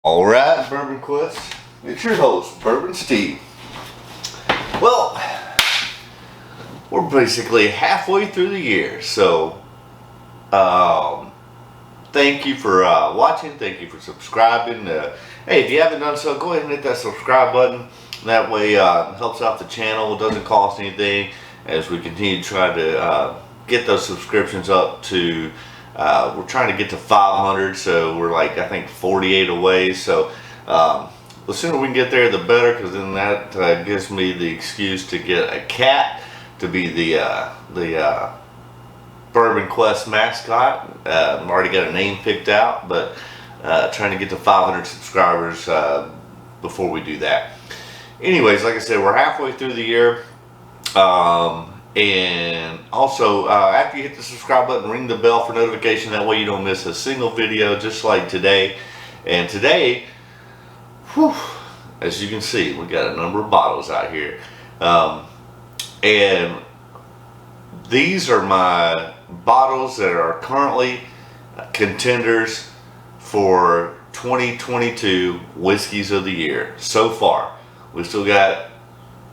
Alright, Bourbon Quest, it's your host, Bourbon Steve. Well, we're basically halfway through the year, so thank you for watching, thank you for subscribing. Hey, if you haven't done so, go ahead and hit that subscribe button. That way it helps out the channel, it doesn't cost anything as we continue to try to get those subscriptions up to we're trying to get to 500, so we're like I think 48 away. So the sooner we can get there, the better, because then that gives me the excuse to get a cat to be the Bourbon Quest mascot. I've already got a name picked out, but trying to get to 500 subscribers before we do that. Anyways, like I said, we're halfway through the year. And also, after you hit the subscribe button, ring the bell for notification. That way you don't miss a single video, just like today. And today, whew, as you can see, we got a number of bottles out here. And these are my bottles that are currently contenders for 2022 Whiskeys of the Year so far. We've still got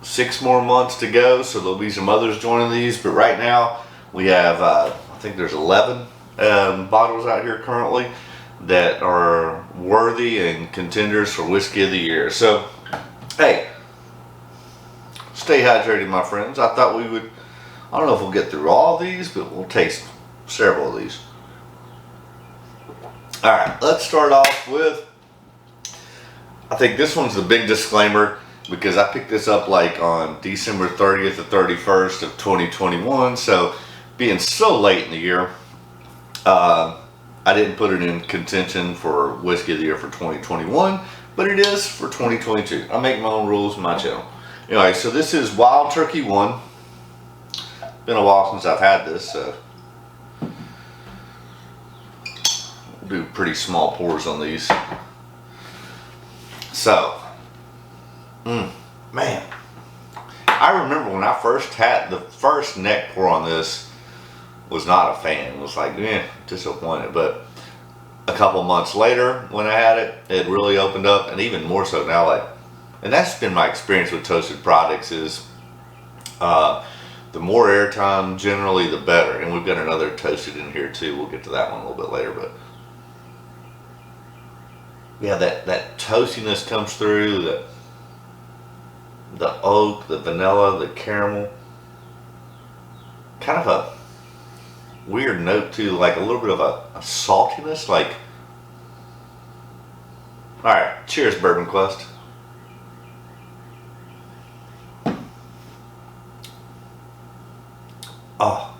6 more months to go, so there'll be some others joining these, but right now we have I think there's 11 bottles out here currently that are worthy and contenders for Whiskey of the Year. So hey, stay hydrated, my friends. I thought we would, I don't know if we'll get through all these, but we'll taste several of these. Alright, let's start off with, I think this one's the big disclaimer, because I picked this up like on December 30th or 31st of 2021, so being so late in the year, I didn't put it in contention for Whiskey of the Year for 2021, but it is for 2022. I make my own rules on my channel. Anyway, so this is Wild Turkey 1. Been a while since I've had this, so we'll do pretty small pours on these. So, man, I remember when I first had the first neck pour on this, was not a fan. It was like, disappointed. But a couple months later, when I had it, it really opened up, and even more so now. Like, and that's been my experience with toasted products. Is the more airtime, generally, the better. And we've got another toasted in here too. We'll get to that one a little bit later, but yeah, that toastiness comes through. The oak, the vanilla, the caramel, kind of a weird note too, like a little bit of a saltiness. Like, all right, cheers, Bourbon Quest. Oh,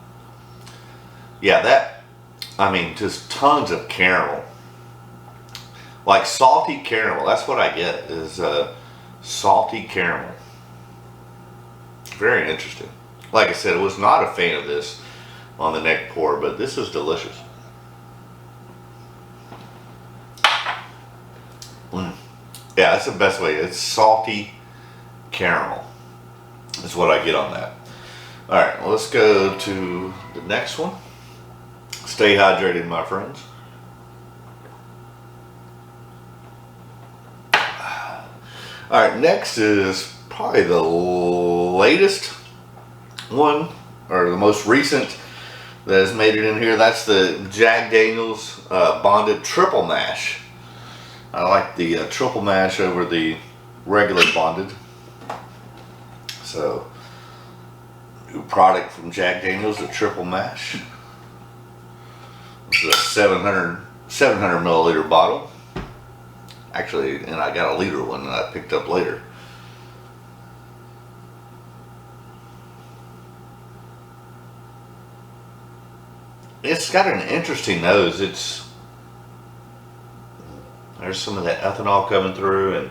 yeah, that, I mean, just tons of caramel, like salty caramel. That's what I get, is salty caramel. Very interesting. Like I said, I was not a fan of this on the neck pour, but this is delicious. Yeah, that's the best way. It's salty caramel. That's what I get on that. Alright, well, let's go to the next one. Stay hydrated, my friends. Alright, next is probably the latest one, or the most recent that has made it in here. That's the Jack Daniel's Bonded Triple Mash. I like the Triple Mash over the regular Bonded. So, new product from Jack Daniel's, the Triple Mash. This is a 700 milliliter bottle. Actually, and I got a liter one that I picked up later. It's got an interesting nose. There's some of that ethanol coming through,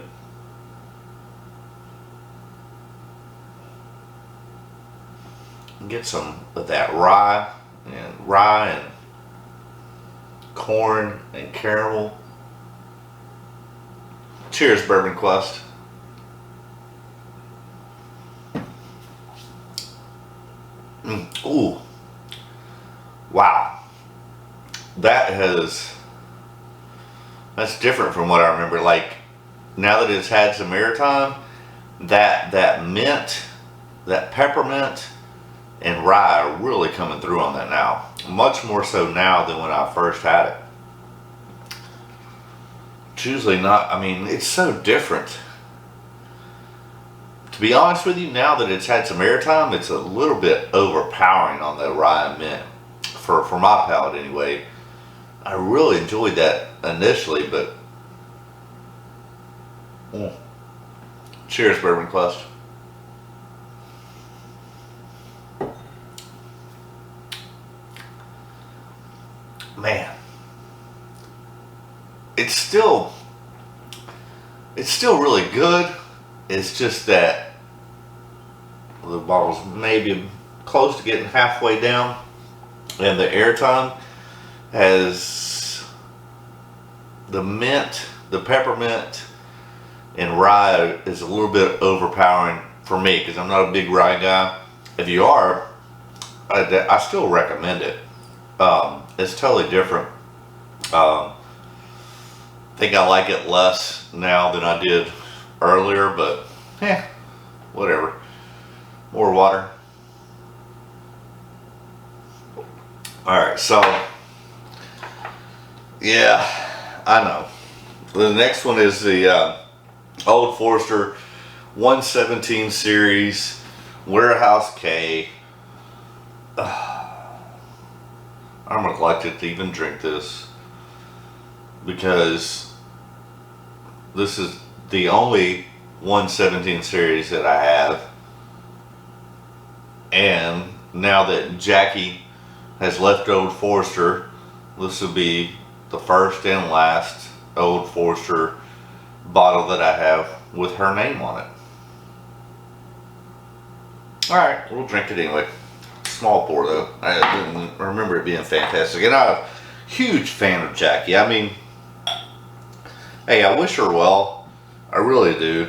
and get some of that rye and corn and caramel. Cheers, Bourbon Quest. Ooh. Wow. That has That's different from what I remember. Like, now that it's had some airtime, that mint, that peppermint, and rye are really coming through on that now. Much more so now than when I first had it. It's usually not, I mean, it's so different. To be honest with you, now that it's had some airtime, it's a little bit overpowering on the rye and mint. For my palate anyway. I really enjoyed that initially, but cheers, Bourbon Quest. Man, it's still really good. It's just that the bottle's maybe close to getting halfway down, and the airtime has the mint, the peppermint, and rye is a little bit overpowering for me because I'm not a big rye guy. If you are, I still recommend it. It's totally different. I think I like it less now than I did earlier, but whatever. More water. Alright, so yeah, I know. The next one is the Old Forester 117 series Warehouse K. I'm reluctant to even drink this because this is the only 117 series that I have, and now that Jackie has left Old Forester, this will be the first and last Old Forester bottle that I have with her name on it. Alright, we'll drink it anyway. Small pour though. I didn't remember it being fantastic. And I'm a huge fan of Jackie. I mean, hey, I wish her well. I really do.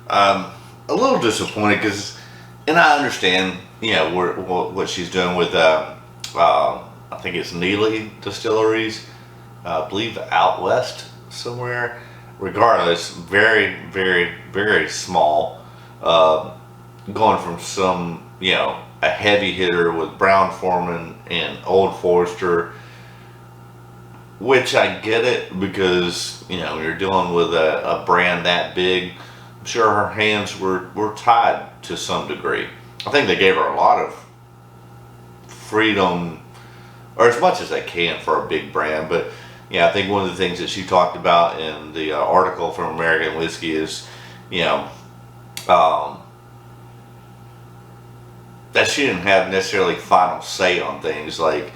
A little disappointed because, and I understand, you know, what she's doing with, I think it's Nulu distilleries. I believe out west somewhere. Regardless, very, very, very small. Going from some, you know, a heavy hitter with Brown-Forman and Old Forester, which I get it because, you know, you're dealing with a brand that big. I'm sure her hands were tied to some degree. I think they gave her a lot of freedom, or as much as they can for a big brand. But yeah, I think one of the things that she talked about in the article from American Whiskey is, you know, that she didn't have necessarily final say on things, like,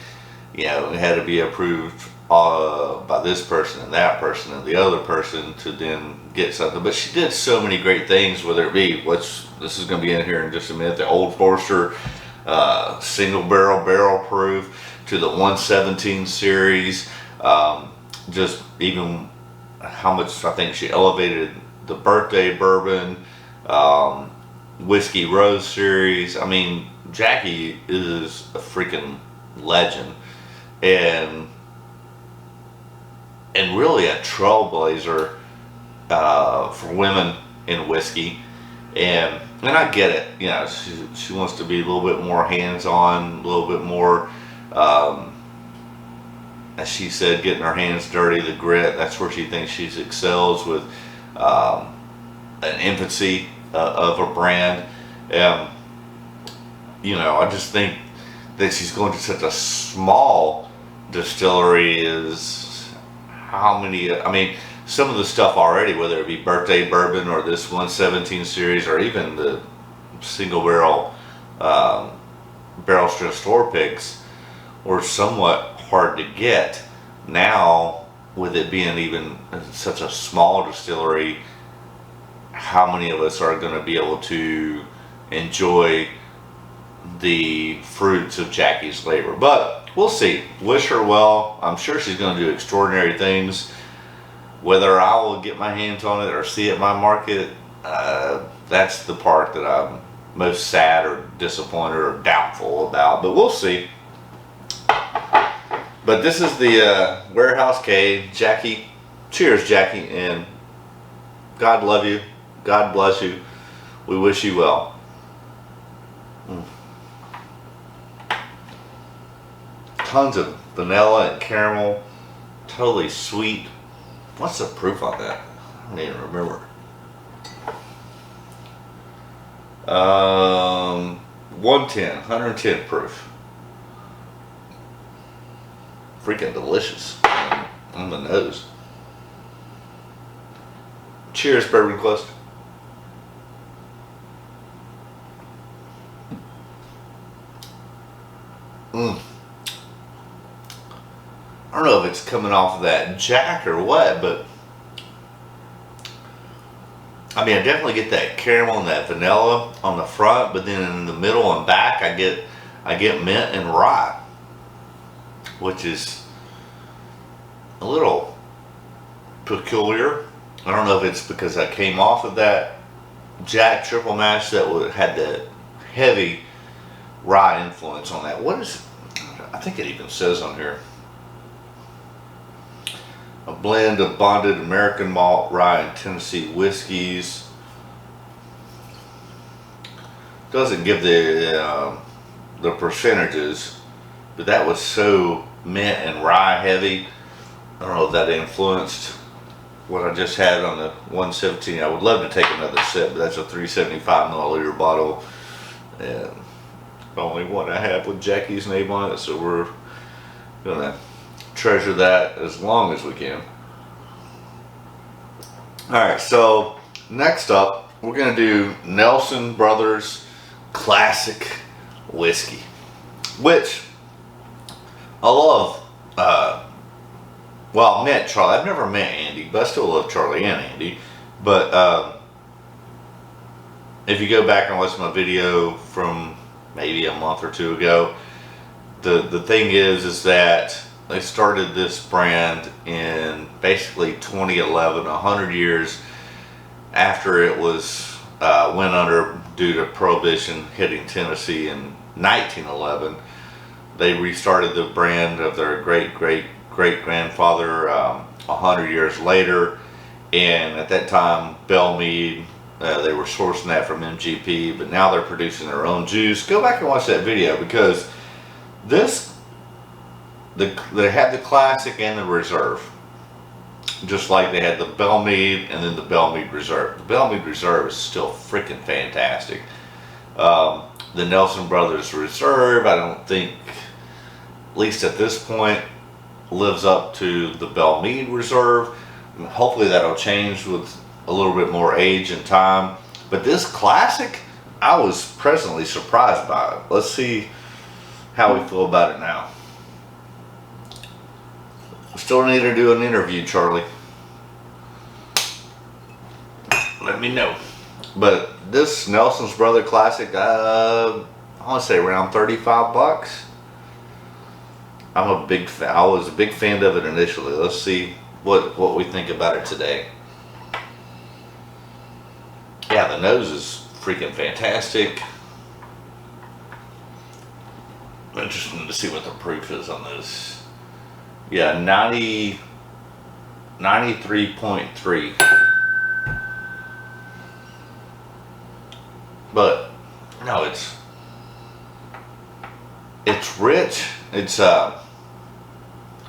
you know, it had to be approved by this person and that person and the other person to then get something. But she did so many great things, whether it be, this is going to be in here in just a minute, the Old Forester single barrel proof, to the 117 series, just even how much I think she elevated the birthday bourbon, Whiskey Rose series. I mean, Jackie is a freaking legend, and really a trailblazer for women in whiskey. And I get it, you know, she wants to be a little bit more hands-on, a little bit more, as she said, getting her hands dirty, the grit. That's where she thinks she excels with an infancy of a brand. You know, I just think that she's going to such a small distillery is how many, I mean, some of the stuff already, whether it be birthday bourbon or this 117 series or even the single barrel barrel strength store picks, were somewhat hard to get. Now, with it being even such a small distillery, how many of us are going to be able to enjoy the fruits of Jackie's labor? But we'll see. Wish her well. I'm sure she's going to do extraordinary things. Whether I will get my hands on it or see it in my market, that's the part that I'm most sad or disappointed or doubtful about. But we'll see. But this is the Warehouse K Jackie Cheers, Jackie, and God love you. God bless you. We wish you well. Tons of vanilla and caramel. Totally sweet. What's the proof on that? I don't even remember. 110 proof. Freaking delicious on the nose. Cheers, Bourbon Quest. I don't know if it's coming off of that Jack or what, but I mean, I definitely get that caramel and that vanilla on the front, but then in the middle and back, I get mint and rye, which is a little peculiar. I don't know if it's because I came off of that Jack triple mash that had the heavy rye influence on that. What is, I think it even says on here, a blend of bonded American malt, rye, and Tennessee whiskeys. Doesn't give the percentages, but that was so mint and rye heavy. I don't know if that influenced what I just had on the 117. I would love to take another sip, but that's a 375 milliliter bottle, and the only one I have with Jackie's name on it, so we're gonna treasure that as long as we can. Alright, so next up we're gonna do Nelson Brothers Classic Whiskey, which I love. Well, I met Charlie. I've never met Andy, but I still love Charlie and Andy. But if you go back and watch my video from maybe a month or two ago, the thing is that they started this brand in basically 2011, 100 years after it was went under due to Prohibition hitting Tennessee in 1911. They restarted the brand of their great-grandfather 100 years later, and at that time Belle Meade, they were sourcing that from MGP, but now they're producing their own juice. Go back and watch that video, because they had the Classic and the Reserve, just like they had the Belle Meade and then the Belle Meade Reserve. The Belle Meade Reserve is still freaking fantastic. The Nelson Brothers Reserve, I don't think, at least at this point, lives up to the Belle Meade Reserve. Hopefully that'll change with a little bit more age and time. But this Classic, I was pleasantly surprised by it. Let's see how we feel about it now. Still need to do an interview, Charlie. Let me know. But this Nelson's Brother Classic, I want to say around 35 bucks. I was a big fan of it initially. Let's see what we think about it today. Yeah, the nose is freaking fantastic. Interesting to see what the proof is on this. Yeah, 93.3. But no, it's rich.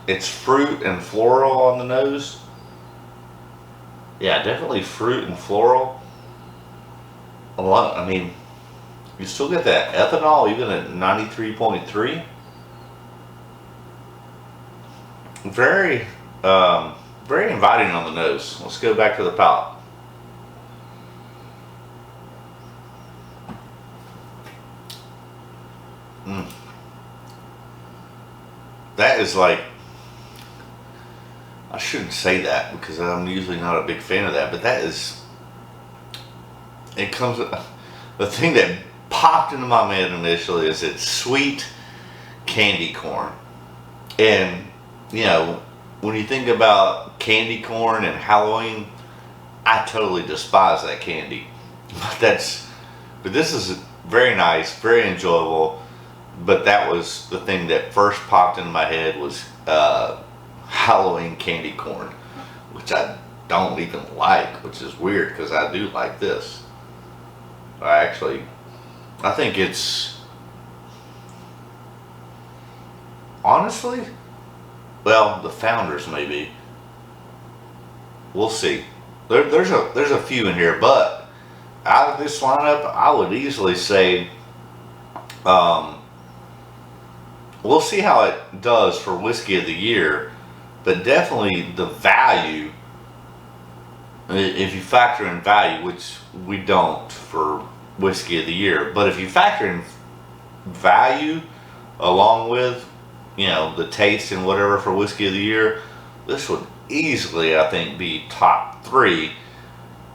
It's fruit and floral on the nose. Yeah, definitely fruit and floral. A lot. I mean, you still get that ethanol even at 93.3. Very, very inviting on the nose. Let's go back to the palate. That is like, I shouldn't say that because I'm usually not a big fan of that, but that is, it comes, the thing that popped into my head initially is it's sweet candy corn. And you know, when you think about candy corn and Halloween, I totally despise that candy. But this is very nice, very enjoyable. But that was the thing that first popped into my head was Halloween candy corn. which I don't even like, which is weird because I do like this. I think it's, honestly, well, the founders maybe. We'll see. There's a few in here, but out of this lineup, I would easily say, we'll see how it does for Whiskey of the Year, but definitely the value, if you factor in value, which we don't for Whiskey of the Year, but if you factor in value along with, the taste and whatever for Whiskey of the Year, this would easily, I think, be top 3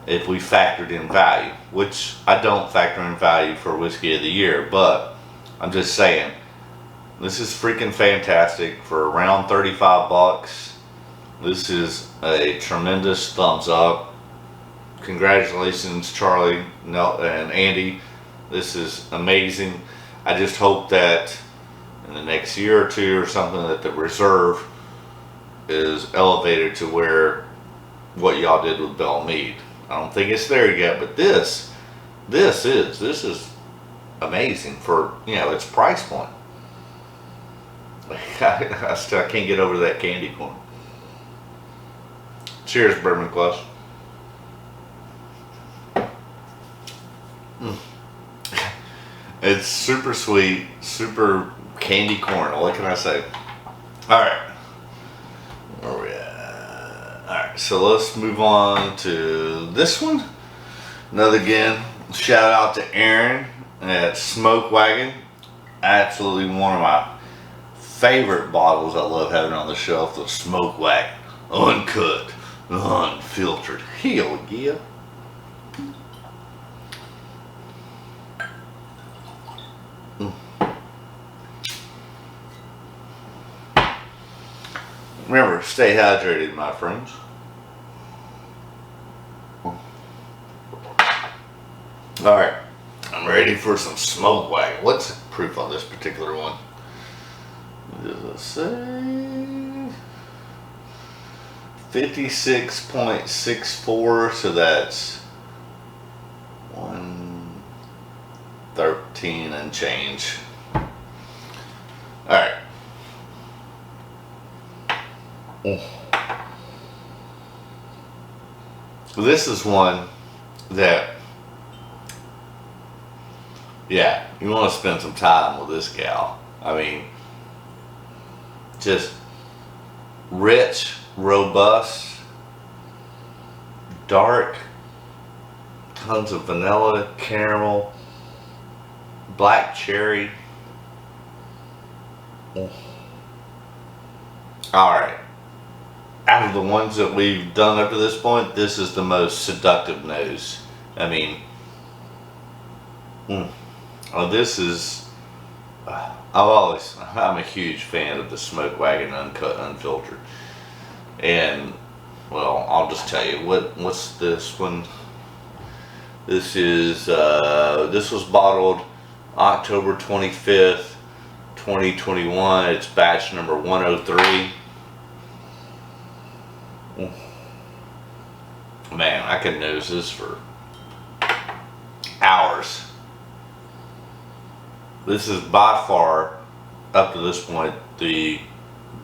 if we factored in value, which I don't factor in value for Whiskey of the Year, but I'm just saying, this is freaking fantastic for around 35 bucks. This is a tremendous thumbs up. Congratulations, Charlie and Andy. This is amazing. I just hope that in the next year or two or something that the reserve is elevated to where what y'all did with Belle Meade. I don't think it's there yet, but this is amazing for, its price point. I still can't get over that candy corn. Cheers, Bourbon Clutch. It's super sweet, super candy corn. What can I say? Alright. Where are we at? Alright, so let's move on to this one. Again, shout out to Aaron at Smoke Wagon. Absolutely one of my favorite bottles I love having on the shelf, the Smoke Wagon. Uncut, unfiltered. Hell yeah. Remember, stay hydrated, my friends. Alright, I'm ready for some Smoke Wagon. What's the proof on this particular one? Does it say 56.64, so that's 113 and change. Alright. This is one that, you want to spend some time with this gal. I mean, just rich, robust, dark, tons of vanilla, caramel, black cherry. Alright, out of the ones that we've done up to this point, this is the most seductive nose. I mean, this is, I'm a huge fan of the Smoke Wagon Uncut Unfiltered. And, well, I'll just tell you, what's this one? This is, this was bottled October 25th, 2021. It's batch number 103. Man, I could nose this for hours. This is by far, up to this point, the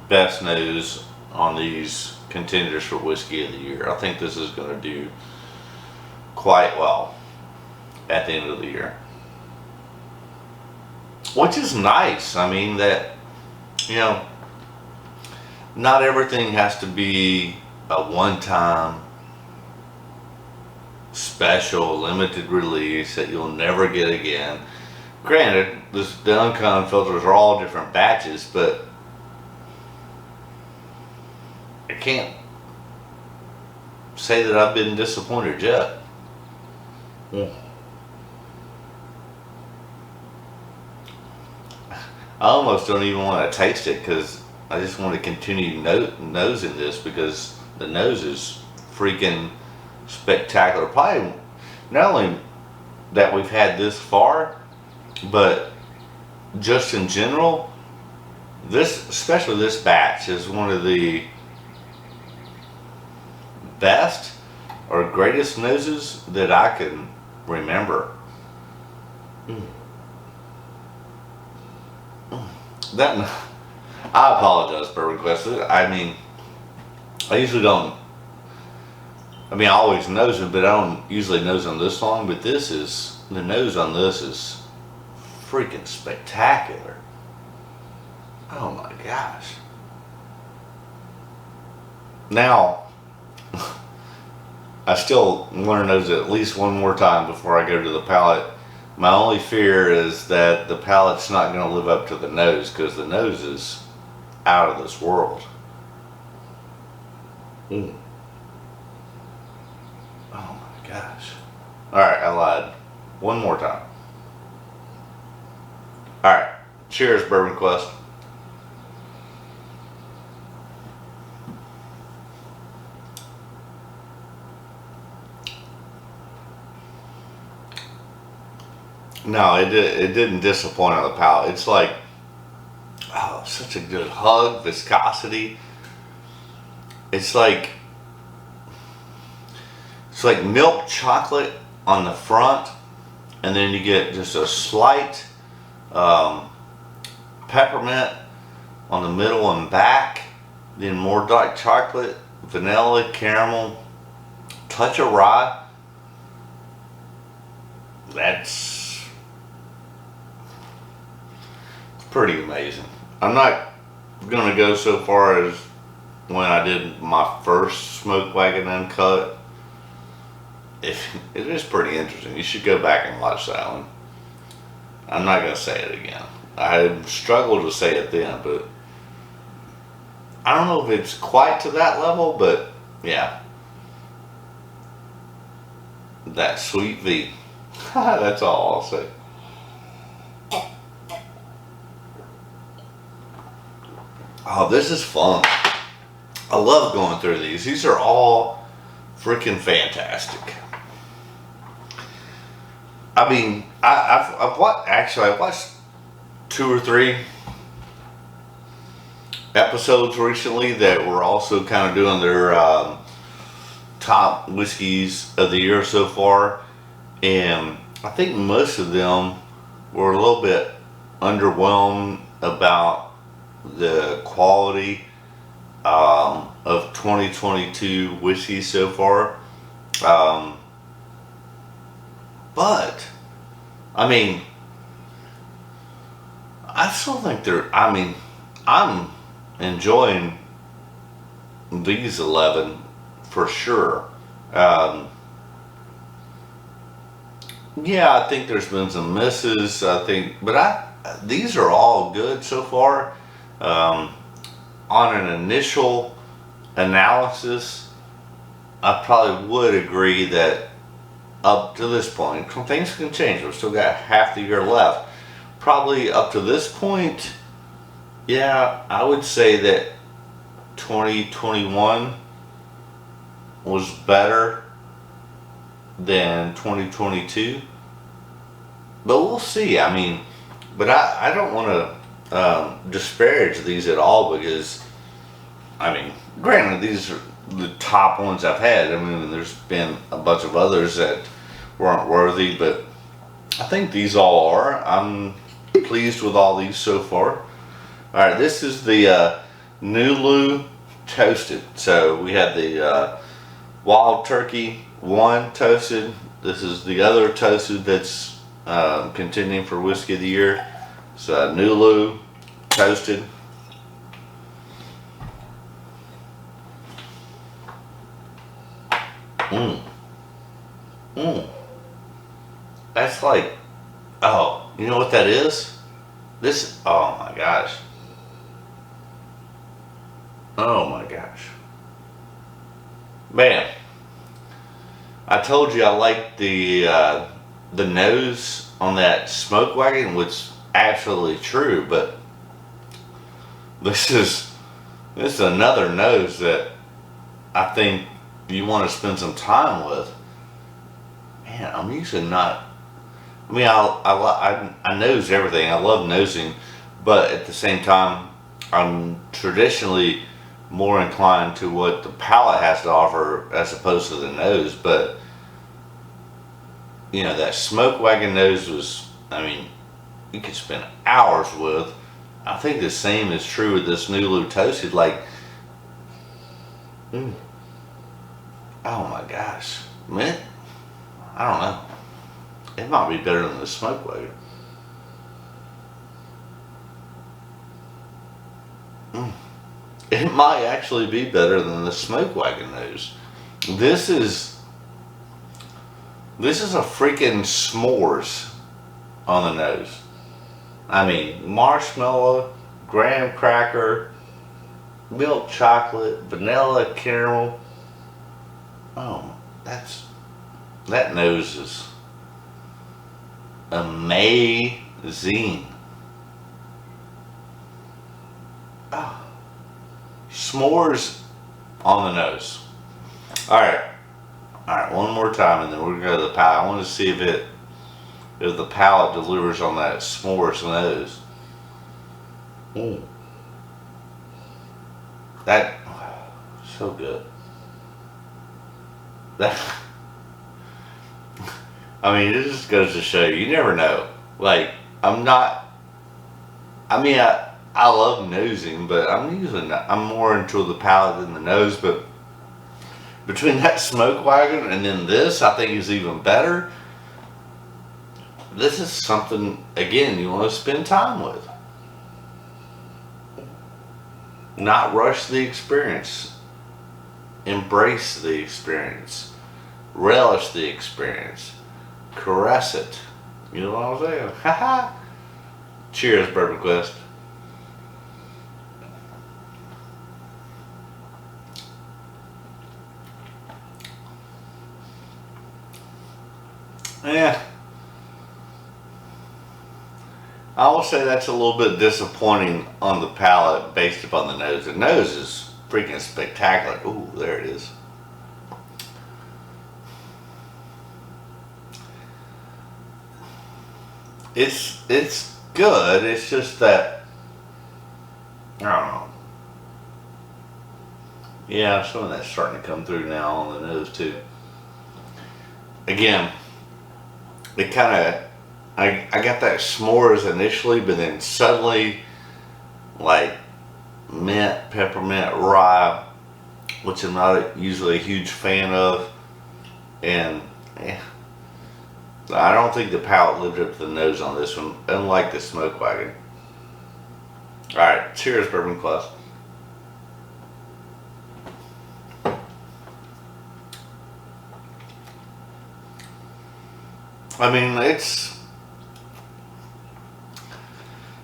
best nose on these contenders for Whiskey of the Year. I think this is going to do quite well at the end of the year. Which is nice. I mean, that, not everything has to be a one-time special limited release that you'll never get again. Granted, the Uncut Unfiltered are all different batches, but I can't say that I've been disappointed yet. I almost don't even want to taste it because I just want to continue nosing this because the nose is freaking spectacular. Probably not only that we've had this far, but just in general, especially this batch, is one of the best or greatest noses that I can remember. That, I apologize, Bourbon Quest. I mean, I usually don't. I mean, I always nose it, but I don't usually nose on this long. But this is, the nose on this is freaking spectacular. Oh my gosh. Now, I still want to nose it at least one more time before I go to the palate. My only fear is that the palate's not going to live up to the nose, because the nose is out of this world. Oh my gosh. Alright, I lied. One more time. Alright. Cheers, Bourbon Quest. No, it didn't disappoint on the palate. It's like, oh, such a good hug, viscosity. It's like milk chocolate on the front, and then you get just a slight peppermint on the middle and back, then more dark chocolate, vanilla, caramel, touch of rye. That's pretty amazing. I'm not gonna go so far as when I did my first Smoke Wagon Uncut. It is pretty interesting. You should go back and watch that one. I'm not gonna say it again. I struggled to say it then, but I don't know if it's quite to that level, but yeah. That sweet V. That's all I'll say. Oh, this is fun. I love going through these. These are all freaking fantastic. I mean, I've watched 2 or 3 episodes recently that were also kind of doing their top whiskeys of the year so far, and I think most of them were a little bit underwhelmed about the quality of 2022 whiskey so far. But I mean, I still think I'm enjoying these 11 for sure. Yeah, I think there's been some misses, but these are all good so far. On an initial analysis, I probably would agree that up to this point, things can change. We've still got half the year left. Probably up to this point, yeah, I would say that 2021 was better than 2022. But we'll see. I mean, but I don't want to disparage these at all, because I mean, granted, these are the top ones I've had. I mean, there's been a bunch of others that weren't worthy, but I think these all are. I'm pleased with all these so far. Alright, this is the Nulu toasted. So we had the Wild Turkey 1 toasted. This is the other toasted that's contending for Whiskey of the Year. So Nulu toasted. That's like, oh, you know what that is? This, oh my gosh. Oh my gosh. Man, I told you I liked the nose on that Smoke Wagon, which is absolutely true, but this is another nose that I think you want to spend some time with. Man, I'm usually not. I mean, I nose everything. I love nosing, but at the same time, I'm traditionally more inclined to what the palate has to offer as opposed to the nose. But you know, that Smoke Wagon nose was, I mean, you could spend hours with. I think the same is true with this Nulu Toasted. Like, oh my gosh, man, I don't know. It might be better than the Smoke Wagon. It might actually be better than the Smoke Wagon nose. This is a freaking s'mores on the nose. I mean, marshmallow, graham cracker, milk chocolate, vanilla caramel. Oh, that nose is amazing. Oh, s'mores on the nose. All right, one more time, and then we're gonna go to the palate. I want to see if the palate delivers on that s'mores nose. Ooh, that so good. That, I mean, it just goes to show you never know. Like, I love nosing, but I'm more into the palate than the nose. But between that Smoke Wagon and then this, I think is even better. This is something, again, you want to spend time with. Not rush the experience. Embrace the experience. Relish the experience. Caress it. You know what I'm saying? Haha. Cheers, Bourbon Quest. Yeah. I will say that's a little bit disappointing on the palate based upon the nose. The nose is freaking spectacular. Ooh, there it is. It's good. It's just that, I don't know. Yeah, some of that's starting to come through now on the nose too. Again, it kind of, I got that s'mores initially, but then suddenly, like mint, peppermint, rye, which I'm not usually a huge fan of, and I don't think the palate lived up to the nose on this one, unlike the Smoke Wagon. All right, cheers, Bourbon Quest. I mean, it's,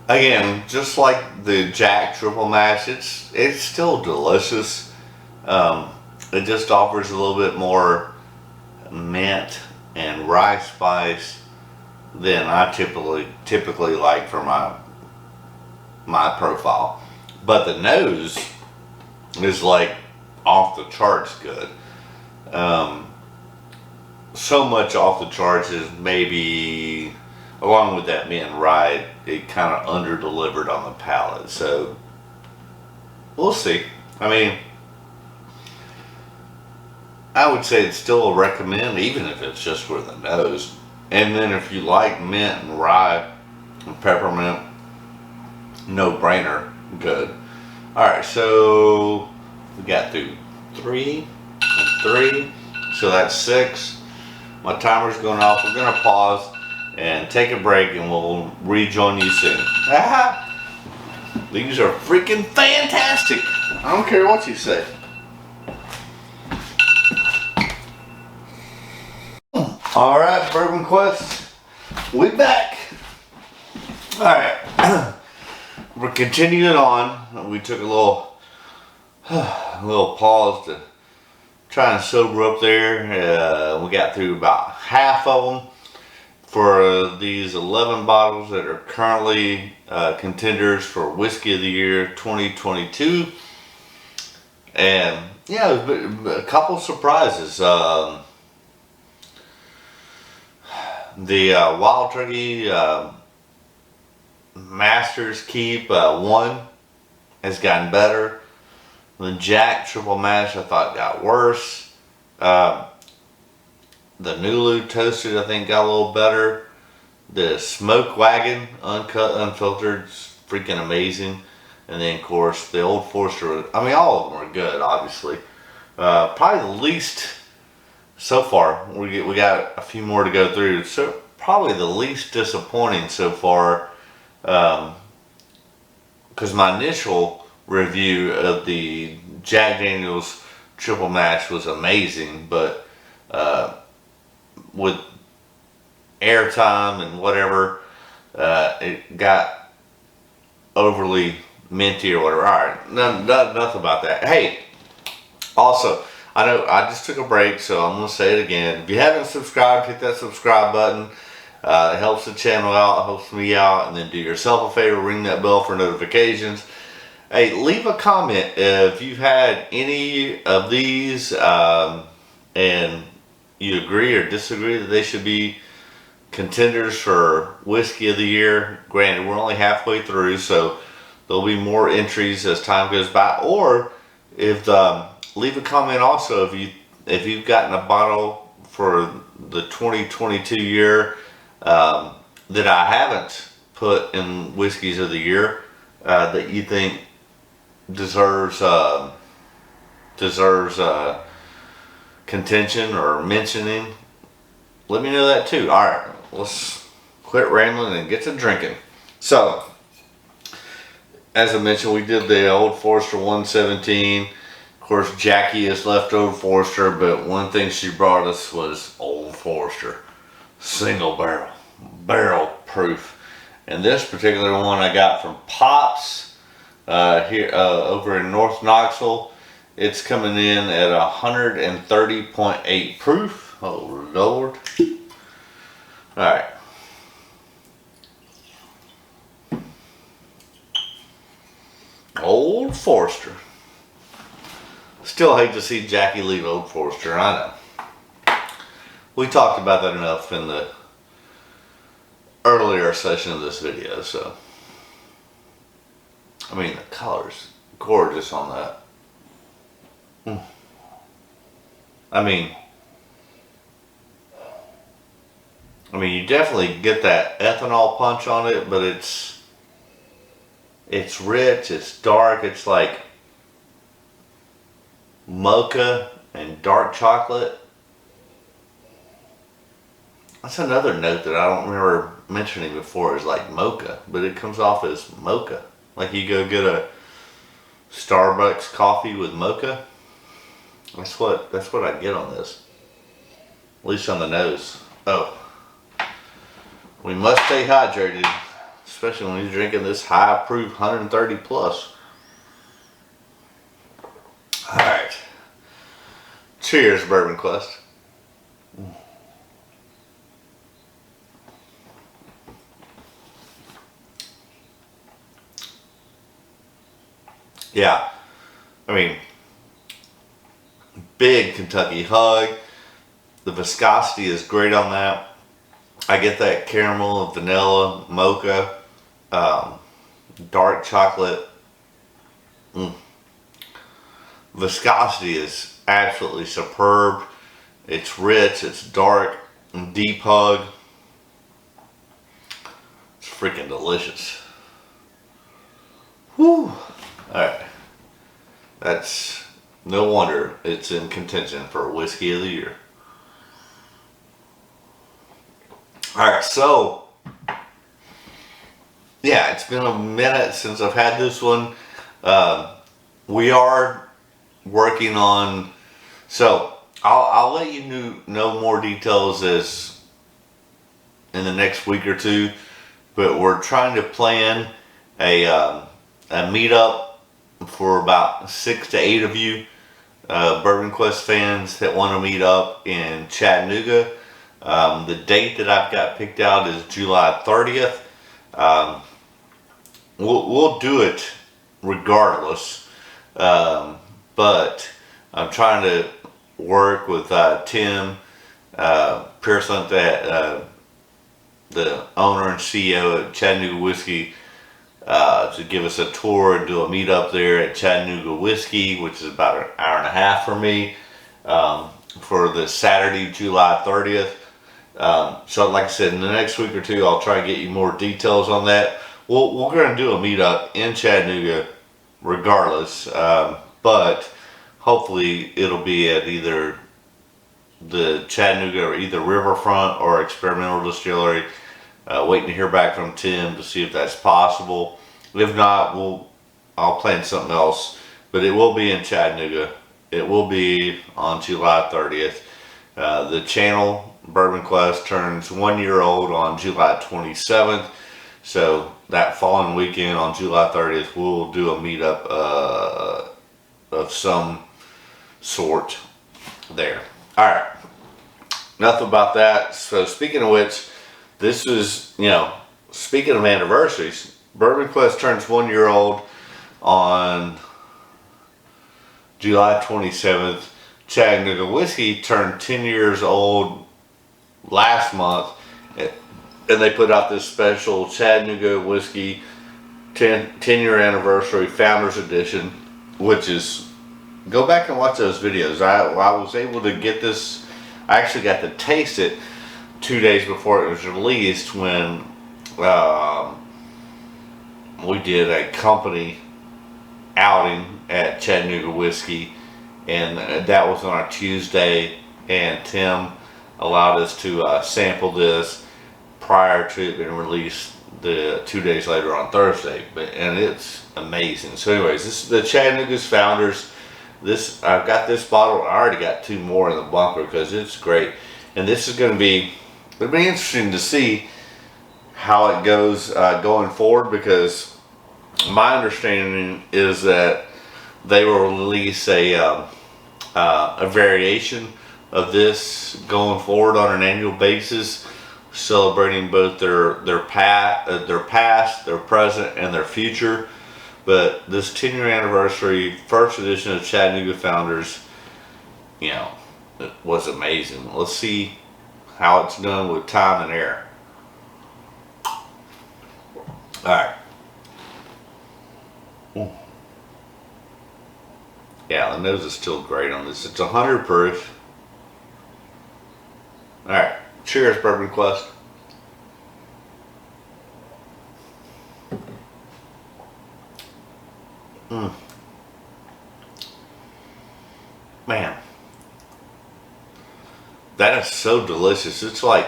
again, just like the Jack Triple Mash, it's still delicious. It just offers a little bit more mint and rye spice than I typically like for my profile. But the nose is like off the charts good. So much off the charts is maybe, along with that mint and rye, it kind of under-delivered on the palate. So we'll see. I mean, I would say it's still a recommend, even if it's just for the nose. And then if you like mint and rye and peppermint, no brainer, good. All right, so we got through 3 and 3, so that's 6. My timer's going off. We're gonna pause and take a break, and we'll rejoin you soon. These are freaking fantastic. I don't care what you say. All right, Bourbon Quest, we back. All right, we're continuing on. We took a little pause to try and sober up there. We got through about half of them for these 11 bottles that are currently contenders for Whiskey of the Year 2022. And yeah, a couple surprises. The Wild Turkey Master's Keep 1 has gotten better. The Jack triple mash I thought got worse. The Nulu toasted I think got a little better. The Smoke Wagon Uncut Unfiltered is freaking amazing. And then of course the Old Forester, I mean all of them are good obviously. Probably the least so far, we got a few more to go through, so probably the least disappointing so far, because my initial review of the Jack Daniel's triple mash was amazing, but with airtime and whatever, it got overly minty or whatever. Alright, nothing about that. Hey, also, I know I just took a break, so I'm going to say it again. If you haven't subscribed, hit that subscribe button. It helps the channel out, it helps me out, and then do yourself a favor, ring that bell for notifications. Hey, leave a comment if you've had any of these and you agree or disagree that they should be contenders for Whiskey of the Year. Granted, we're only halfway through, so there'll be more entries as time goes by. Or if leave a comment also if you've gotten a bottle for the 2022 year that I haven't put in Whiskeys of the Year that you think deserves contention or mentioning. Let me know that too. Alright, let's quit rambling and get to drinking. So, as I mentioned, we did the Old Forester 117. Of course, Jackie has left Old Forester, but one thing she brought us was Old Forester. Single barrel proof. And this particular one I got from Pops here over in North Knoxville. It's coming in at 130.8 proof. Oh Lord. Alright. Old Forester. Still hate to see Jackie leave Old Forester, I know. We talked about that enough in the earlier session of this video, so. I mean, the color's gorgeous on that. I mean, you definitely get that ethanol punch on it, but it's rich, it's dark, it's like mocha and dark chocolate. That's another note that I don't remember mentioning before, is like mocha, but it comes off as mocha. Like you go get a Starbucks coffee with mocha. That's what I get on this. At least on the nose. Oh. We must stay hydrated, especially when you're drinking this high proof 130 plus. Alright. Cheers, Bourbon Quest. Yeah. I mean, big Kentucky hug. The viscosity is great on that. I get that caramel, vanilla, mocha, dark chocolate. Viscosity is absolutely superb. It's rich, it's dark, deep hug. It's freaking delicious. Whew. Alright. That's no wonder it's in contention for Whiskey of the Year. Alright, so yeah, it's been a minute since I've had this one. We are working on, so I'll let you know more details as in the next week or two, but we're trying to plan a meetup for about 6 to 8 of you Bourbon Quest fans that want to meet up in Chattanooga. The date that I've got picked out is July 30th. We'll do it regardless, but I'm trying to work with Tim Peerless, the owner and CEO of Chattanooga Whiskey, to give us a tour and do a meetup there at Chattanooga Whiskey, which is about an hour and a half for me, for the Saturday, July 30th. So like I said, in the next week or two, I'll try to get you more details on that. We're going to do a meetup in Chattanooga regardless, but hopefully it'll be at either the Chattanooga or either Riverfront or Experimental Distillery. Waiting to hear back from Tim to see if that's possible. If not, I'll plan something else, but it will be in Chattanooga. It will be on July 30th. The channel, Bourbon Quest, turns 1 year old on July 27th. So that following weekend on July 30th, we'll do a meetup of some sort there. All right, enough about that. So speaking of which, this is, speaking of anniversaries, Bourbon Quest turns 1 year old on July 27th. Chattanooga Whiskey turned 10 years old last month, and they put out this special Chattanooga Whiskey 10 year anniversary Founders Edition, which is, go back and watch those videos. I was able to get this, I actually got to taste it 2 days before it was released when we did a company outing at Chattanooga Whiskey, and that was on a Tuesday, and Tim allowed us to sample this prior to it being released the 2 days later on Thursday, and it's amazing. So anyways, this is the Chattanooga's Founders. I've got this bottle. I already got 2 more in the bunker because it's great, and this is going to be, it'll be interesting to see how it goes going forward, because my understanding is that they will release a variation of this going forward on an annual basis, celebrating both their past, their present, and their future. But this 10 year anniversary first edition of Chattanooga Founders, it was amazing. Let's see how it's done with time and air. Alright. Yeah, the nose is still great on this. It's 100 proof. Alright. Cheers, Bourbon Quest. Man. That is so delicious. It's like,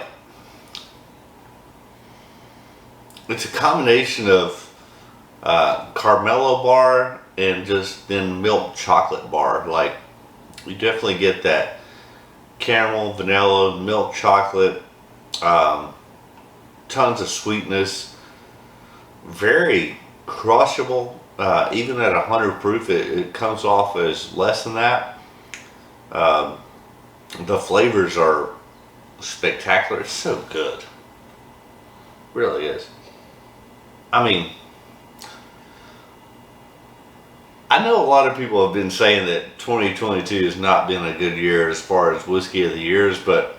it's a combination of Carmelo bar and just then milk chocolate bar. Like, you definitely get that caramel, vanilla, milk chocolate, tons of sweetness, very crushable. Even at 100 proof, it comes off as less than that. The flavors are spectacular. It's so good. Really is. I mean, I know a lot of people have been saying that 2022 has not been a good year as far as whiskey of the years, but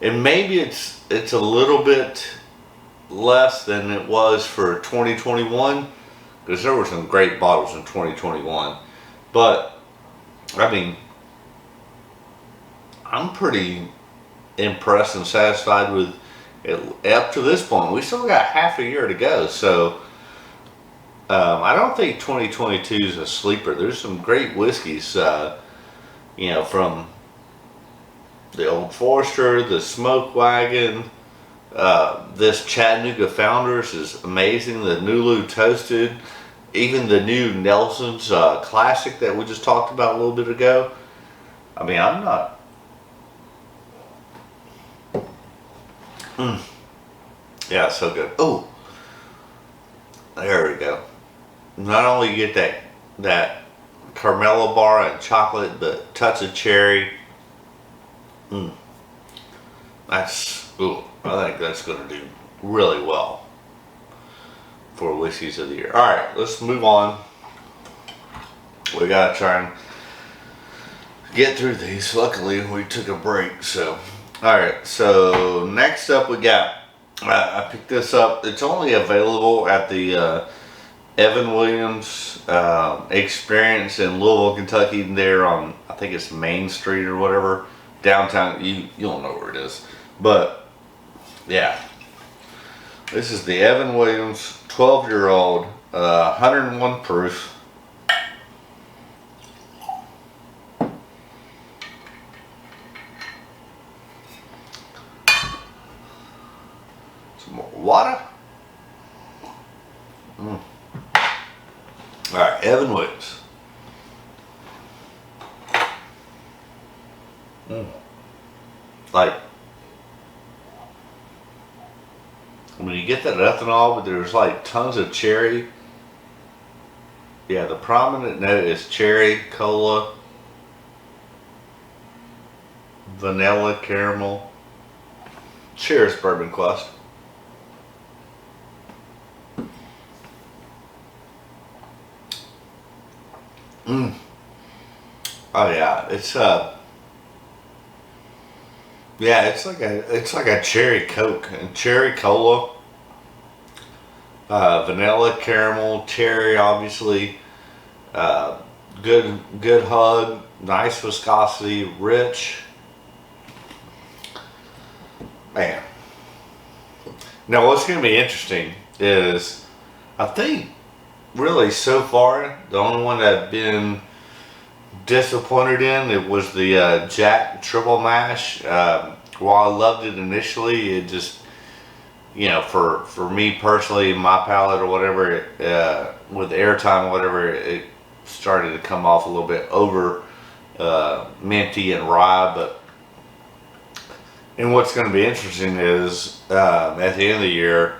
and maybe it's a little bit less than it was for 2021, because there were some great bottles in 2021. But I mean, I'm pretty impressed and satisfied with it up to this point. We still got half a year to go, so I don't think 2022 is a sleeper. There's some great whiskeys, from the Old Forester, the Smoke Wagon. This Chattanooga Founders is amazing. The Nulu Toasted, even the new Nelson's Classic that we just talked about a little bit ago. I mean, I'm not. Yeah, it's so good. Oh, there we go. Not only you get that Carmelo bar and chocolate, but touch of cherry. I think that's going to do really well for whiskeys of the year. All right, let's move on. We got to try and get through these. Luckily, we took a break. So, all right. So next up, we got I picked this up. It's only available at the Evan Williams Experience in Louisville, Kentucky. There on, I think it's Main Street or whatever, downtown. You don't know where it is, but yeah, this is the Evan Williams 12-year-old, 101 proof. Some more water. All right, Evan Williams. Like, when you get that ethanol, but there's like tons of cherry. Yeah, the prominent note is cherry, cola, vanilla, caramel. Cheers, Bourbon Quest. Oh yeah, it's yeah, it's like a cherry Coke and cherry cola, vanilla, caramel, cherry, obviously, good hug, nice viscosity, rich. Man. Now what's going to be interesting is, I think really so far the only one that I've been disappointed in, it was the Jack Triple Mash. While I loved it initially, it just, you know, for me personally, my palate or whatever, with airtime or whatever, it started to come off a little bit over minty and rye. But and what's going to be interesting is at the end of the year,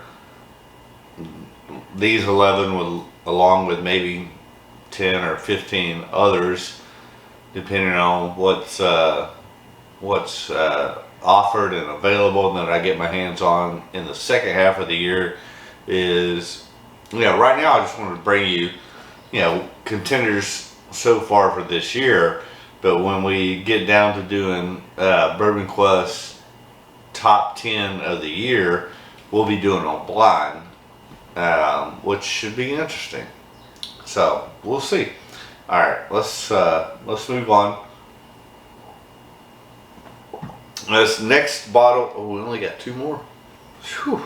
these 11 will, along with maybe 10 or 15 others, depending on what's offered and available and that I get my hands on in the second half of the year, is, you know, right now I just wanted to bring you, you know, contenders so far for this year. But when we get down to doing Bourbon Quest top 10 of the year, we'll be doing on blind, which should be interesting. So we'll see. All right, let's move on. This next bottle, oh, we only got 2 more. Whew.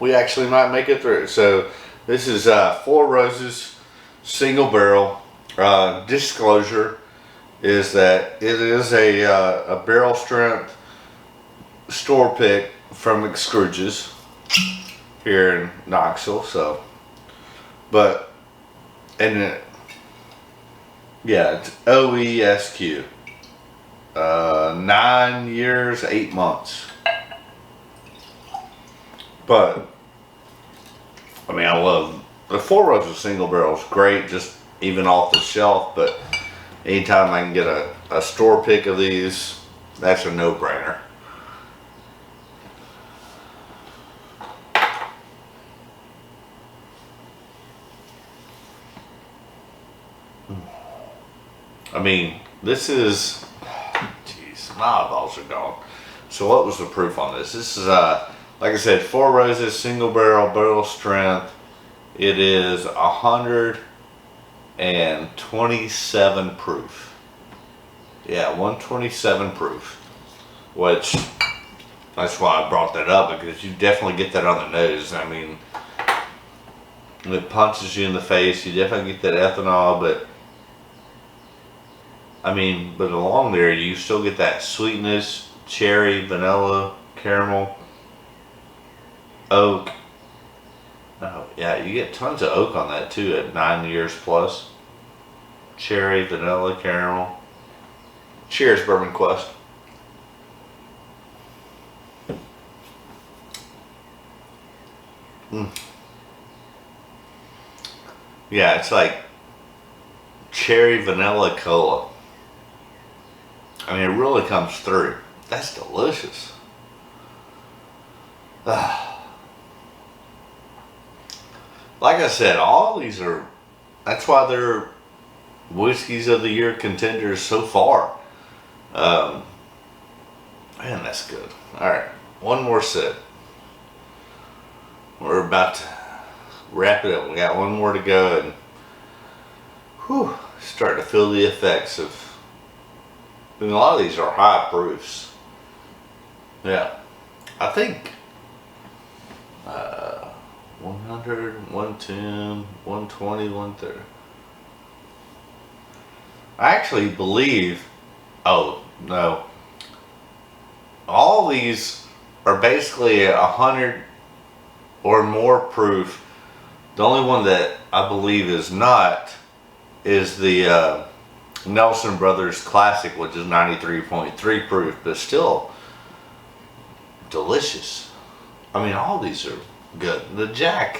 We actually might make it through. So this is 4 Roses, single barrel. Disclosure is that it is a barrel strength store pick from McScrooge's here in Knoxville. So, but, and it, yeah, it's OESQ. 9 years, 8 months. But, I mean, I love the 4 Roses single barrel is great, just even off the shelf. But anytime I can get a store pick of these, that's a no-brainer. I mean, this is, jeez, my eyeballs are gone. So what was the proof on this? This is, like I said, 4 Roses, single barrel strength. It is 127 proof. Yeah, 127 proof. Which, that's why I brought that up, because you definitely get that on the nose. I mean, it punches you in the face. You definitely get that ethanol, but I mean, but along there you still get that sweetness, cherry, vanilla, caramel, oak. Oh yeah, you get tons of oak on that too at 9 years plus. Cherry, vanilla, caramel. Cheers, Bourbon Quest. Yeah, it's like cherry vanilla cola. I mean, it really comes through. That's delicious. Like I said, all these are, that's why they're whiskeys of the year contenders so far. Man, that's good. All right, one more sip. we're about to wrap it up. We got one more to go, and whew, starting to feel the effects of. I mean, a lot of these are high proofs. Yeah, I think 100, 110, 120, 130. I actually believe. Oh no, all these are basically 100 or more proof. The only one that I believe is not is the Nelson Brothers Classic, which is 93.3 proof, but still delicious. I mean, all these are good. The Jack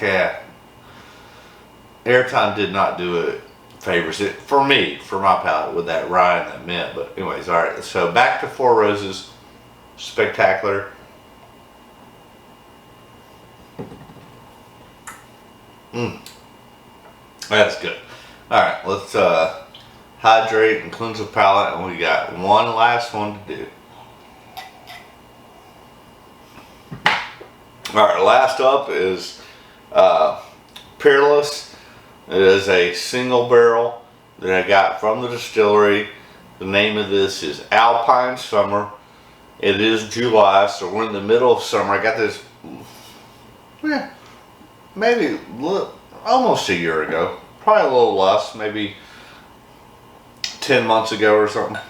Airtime did not do it favors it for me, for my palate, with that rye and that mint. But anyways, all right. So back to Four Roses Spectacular. That's good. All right, let's hydrate and cleanse the palate, and we got one last one to do. All right, last up is Peerless. It is a single barrel that I got from the distillery. The name of this is Alpine Summer. It is July, so we're in the middle of summer. I got this, maybe almost a year ago. Probably a little less, maybe 10 months ago or something.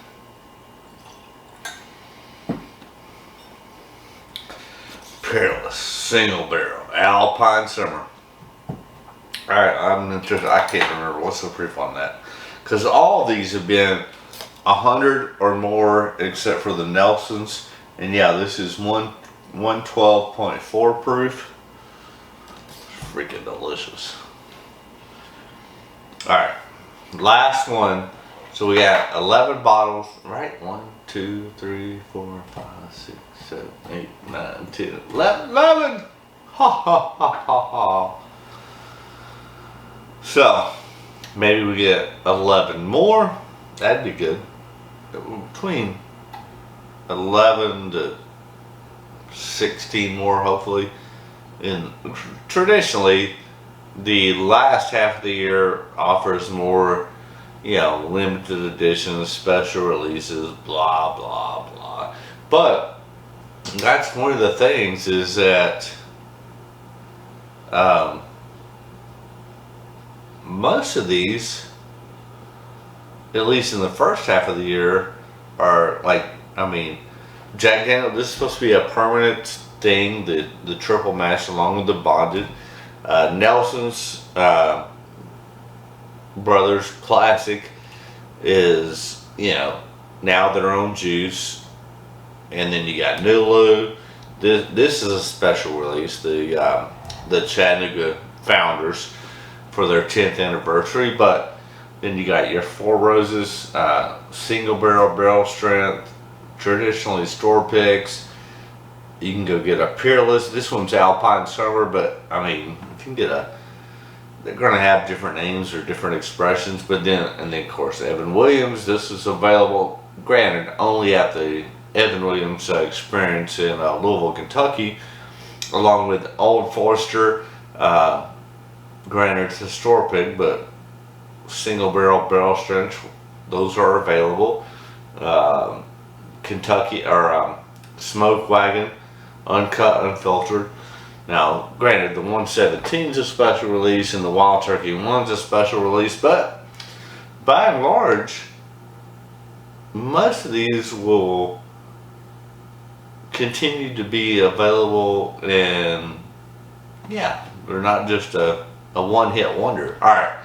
Peerless, single barrel, Alpine Summer. Alright, I'm interested. I can't remember what's the proof on that, because all of these have been 100 or more except for the Nelsons. And yeah, this is 112.4 proof. Freaking delicious. Alright, last one. So we got 11 bottles, right? 1, 2, 3, 4, 5, 6, 7, 8, 9, 10, 11. Ha ha ha ha ha. So maybe we get 11 more. That'd be good. Between 11 to 16 more, hopefully. And traditionally, the last half of the year offers more, limited editions, special releases, blah, blah, blah. But that's one of the things, is that most of these, at least in the first half of the year, are Jack Daniel, this is supposed to be a permanent thing, the triple mash along with the bonded. Nelson's Brothers Classic is, now their own juice. And then you got Nulu. This is a special release, the Chattanooga founders for their 10th anniversary. But then you got your Four Roses single barrel strength, traditionally store picks. You can go get a Peerless. This one's Alpine Summer, but I mean, if you can get they're going to have different names or different expressions. But then of course Evan Williams. This is available, granted, only at the Evan Williams experience in Louisville, Kentucky, along with Old Forester. Granted, it's a store pick, but single barrel strength, those are available. Kentucky or Smoke Wagon, Uncut, Unfiltered. Now, granted, the 117 is a special release and the Wild Turkey 1's a special release, but by and large, most of these will continue to be available, and yeah, they're not just a one-hit wonder. Alright,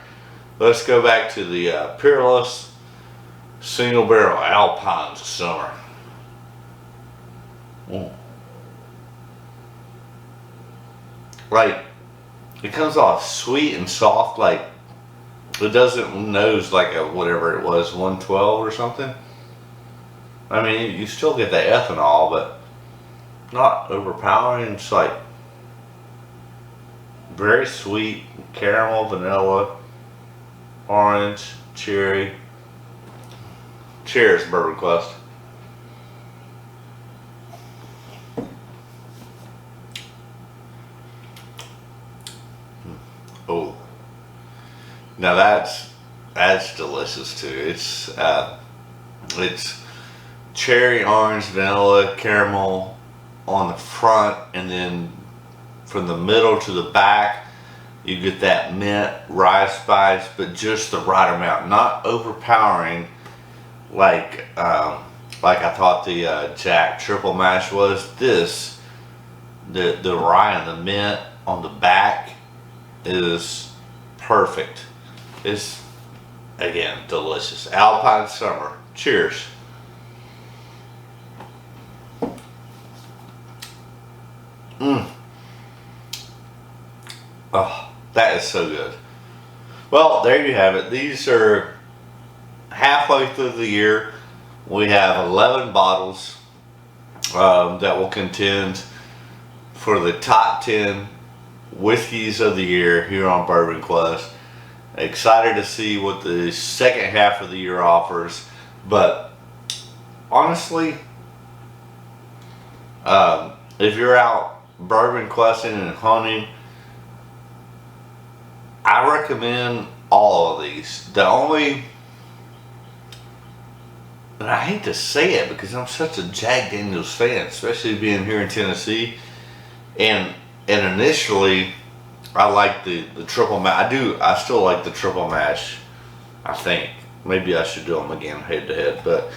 let's go back to the Peerless single barrel Alpine Summer. Like, it comes off sweet and soft, like it doesn't nose like a whatever it was, 112 or something. I mean, you still get the ethanol, but not overpowering. It's like very sweet, caramel, vanilla, orange, cherry. Cheers, Bourbon Quest. Now that's delicious too. It's cherry, orange, vanilla, caramel on the front, and then from the middle to the back, you get that mint, rye spice, but just the right amount, not overpowering like I thought the Jack triple mash was. This, the rye and the mint on the back is perfect. It's, again, delicious. Alpine summer. Cheers. Oh, that is so good. Well, there you have it. These are halfway through the year. We have 11 bottles that will contend for the top 10 whiskeys of the year here on Bourbon Quest. Excited to see what the second half of the year offers, but honestly, if you're out bourbon questing and hunting, I recommend all of these. The only, and I hate to say it because I'm such a Jack Daniels fan, especially being here in Tennessee, and initially I like the triple mash. I still like the triple mash. I think maybe I should do them again head to head, but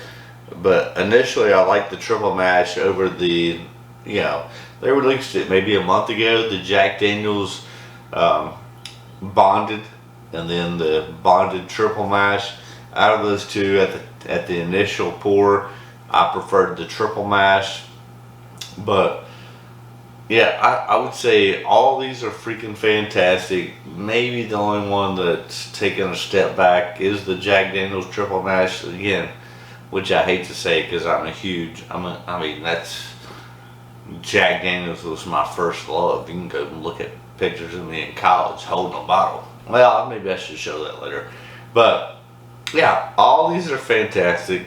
initially I like the triple mash over the, you know, they released it maybe a month ago, the Jack Daniels bonded, and then the bonded triple mash. Out of those two, at the initial pour, I preferred the triple mash, but yeah, I would say all these are freaking fantastic. Maybe the only one that's taken a step back is the Jack Daniels triple mash again, which I hate to say because I mean that's, Jack Daniels was my first love. You can go and look at pictures of me in college holding a bottle. Well, maybe I should show that later. But yeah, all these are fantastic.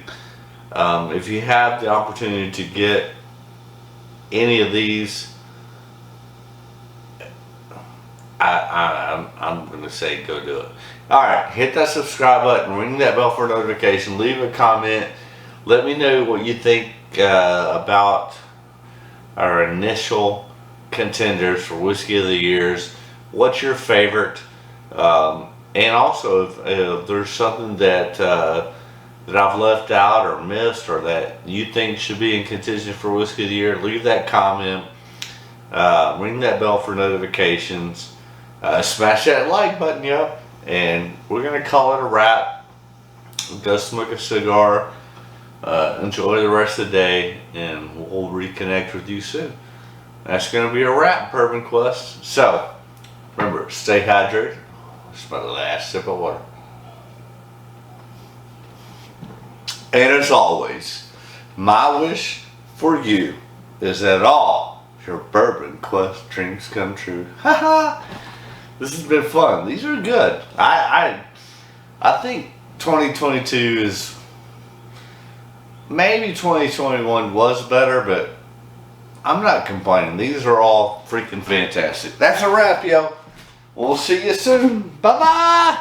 If you have the opportunity to get any of these, I'm going to say go do it. Alright, hit that subscribe button, ring that bell for notification, leave a comment, let me know what you think about our initial contenders for Whiskey of the Years. What's your favorite? And also if there's something that I've left out or missed, or that you think should be in contention for Whiskey of the Year, leave that comment, ring that bell for notifications, smash that like button, and we're gonna call it a wrap. Go smoke a cigar, enjoy the rest of the day, and we'll reconnect with you soon. That's gonna be a wrap, Bourbon Quest. So remember, stay hydrated. This is my last sip of water. And as always, my wish for you is that all your Bourbon Quest dreams come true. Haha! This has been fun. These are good. I think 2022 is, maybe 2021 was better, but I'm not complaining. These are all freaking fantastic. That's a wrap, yo. We'll see you soon. Bye-bye!